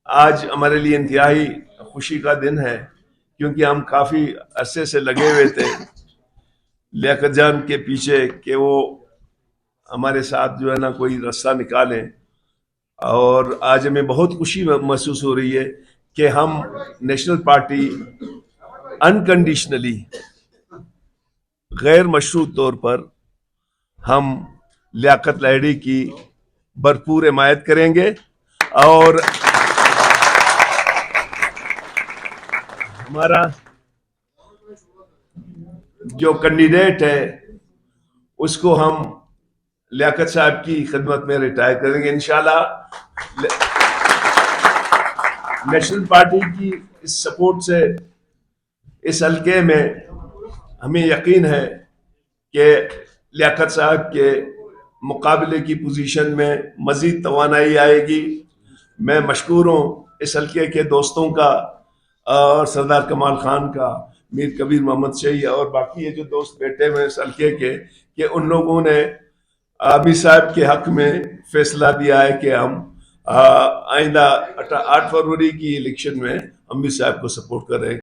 آج ہمارے لیے انتہائی خوشی کا دن ہے، کیونکہ ہم کافی عرصے سے لگے ہوئے تھے لیاقت جان کے پیچھے کہ وہ ہمارے ساتھ جو ہے نا کوئی رستہ نکالیں، اور آج ہمیں بہت خوشی محسوس ہو رہی ہے کہ ہم نیشنل پارٹی انکنڈیشنلی، غیر مشروط طور پر ہم لیاقت لاہڑی کی بھرپور حمایت کریں گے، اور ہمارا جو کینڈیڈیٹ ہے اس کو ہم لیاقت صاحب کی خدمت میں ریٹائر کریں گے انشاءاللہ۔ نیشنل پارٹی کی اس سپورٹ سے اس حلقے میں ہمیں یقین ہے کہ لیاقت صاحب کے مقابلے کی پوزیشن میں مزید توانائی آئے گی۔ میں مشکور ہوں اس حلقے کے دوستوں کا، اور سردار کمال خان کا، میر کبیر محمد شہی اور باقی یہ جو دوست بیٹھے ہوئے اس حلقے کے، کہ ان لوگوں نے عامر صاحب کے حق میں فیصلہ دیا ہے کہ ہم آئندہ 8 فروری کی الیکشن میں عامر صاحب کو سپورٹ کر رہے ہیں۔